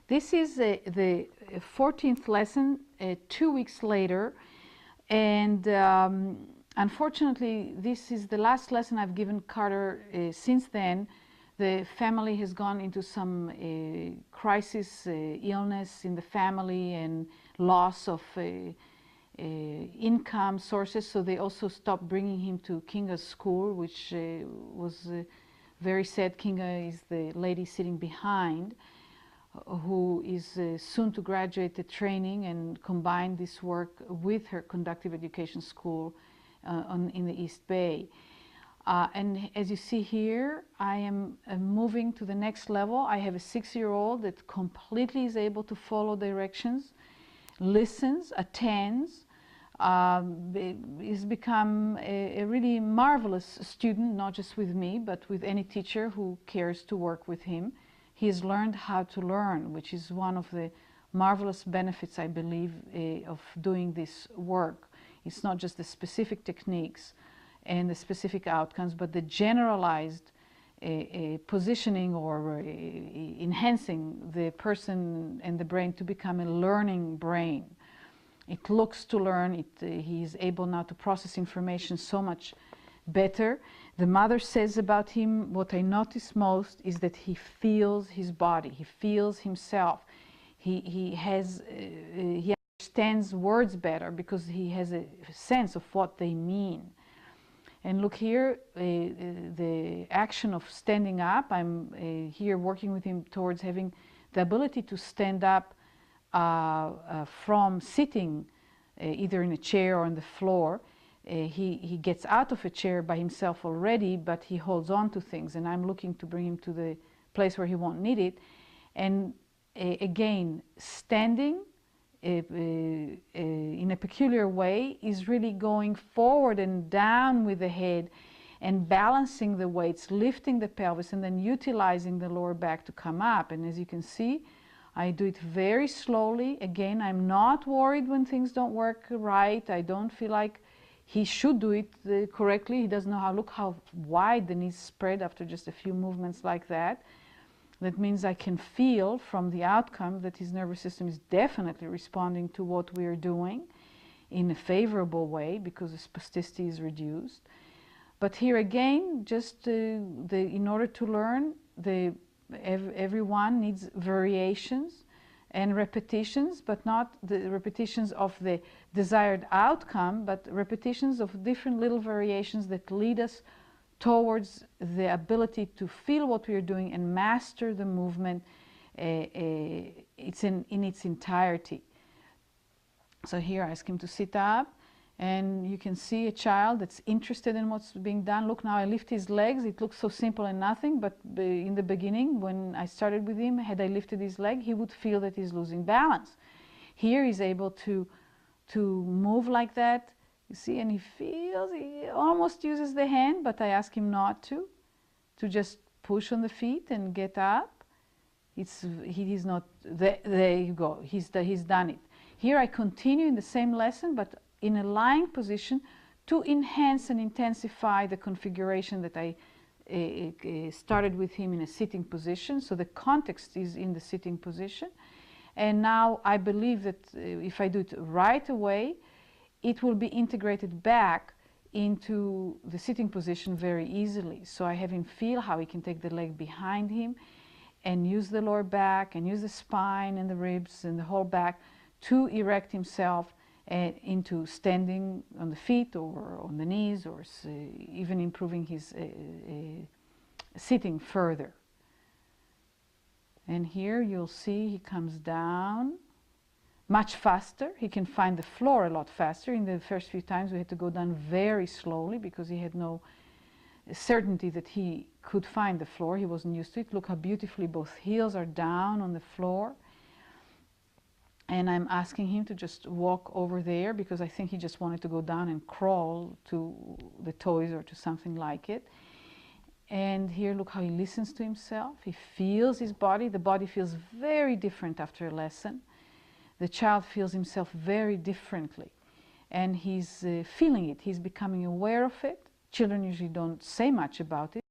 This is the 14th lesson 2 weeks later, and unfortunately this is the last lesson I've given Carter. Since then the family has gone into some crisis, illness in the family and loss of income sources, so they also stopped bringing him to Kinga's school, which was very sad. Kinga is the lady sitting behind, who is soon to graduate the training and combine this work with her conductive education school in the East Bay. And as you see here, I am moving to the next level. I have a 6-year-old that completely is able to follow directions, listens, attends, he's become a really marvelous student, not just with me, but with any teacher who cares to work with him. He has learned how to learn, which is one of the marvelous benefits, I believe, of doing this work. It's not just the specific techniques and the specific outcomes, but the generalized positioning or enhancing the person and the brain to become a learning brain. It looks to learn. He is able now to process information so much better. The mother says about him, what I notice most is that he feels his body, he feels himself. He understands words better because he has a sense of what they mean. And look here, the action of standing up. I'm here working with him towards having the ability to stand up from sitting either in a chair or on the floor. He gets out of a chair by himself already, but he holds on to things, and I'm looking to bring him to the place where he won't need it. And again, standing in a peculiar way is really going forward and down with the head and balancing the weights, lifting the pelvis, and then utilizing the lower back to come up. And as you can see, I do it very slowly. Again, I'm not worried when things don't work right. I don't feel like he should do it correctly. He doesn't know how. Look how wide the knees spread after just a few movements like that. That means I can feel from the outcome that his nervous system is definitely responding to what we are doing in a favorable way because the spasticity is reduced. But here again, just in order to learn, everyone needs variations and repetitions, but not the repetitions of the desired outcome, but repetitions of different little variations that lead us towards the ability to feel what we are doing and master the movement in its entirety. So here I ask him to sit up, and you can see a child that's interested in what's being done. Look, now I lift his legs. It looks so simple and nothing, but in the beginning, when I started with him, had I lifted his leg, he would feel that he's losing balance. Here he's able to move like that, you see, and he feels, he almost uses the hand, but I ask him not to just push on the feet and get up. He's not, there you go, he's done it. Here I continue in the same lesson, but in a lying position to enhance and intensify the configuration that I started with him in a sitting position. So the context is in the sitting position. And now I believe that if I do it right away, it will be integrated back into the sitting position very easily. So I have him feel how he can take the leg behind him and use the lower back and use the spine and the ribs and the whole back to erect himself into standing on the feet or on the knees, or even improving his sitting further. And here you'll see he comes down much faster. He can find the floor a lot faster. In the first few times we had to go down very slowly because he had no certainty that he could find the floor. He wasn't used to it. Look how beautifully both heels are down on the floor. And I'm asking him to just walk over there because I think he just wanted to go down and crawl to the toys or to something like it. And here, look how he listens to himself. He feels his body. The body feels very different after a lesson. The child feels himself very differently. And he's feeling it. He's becoming aware of it. Children usually don't say much about it.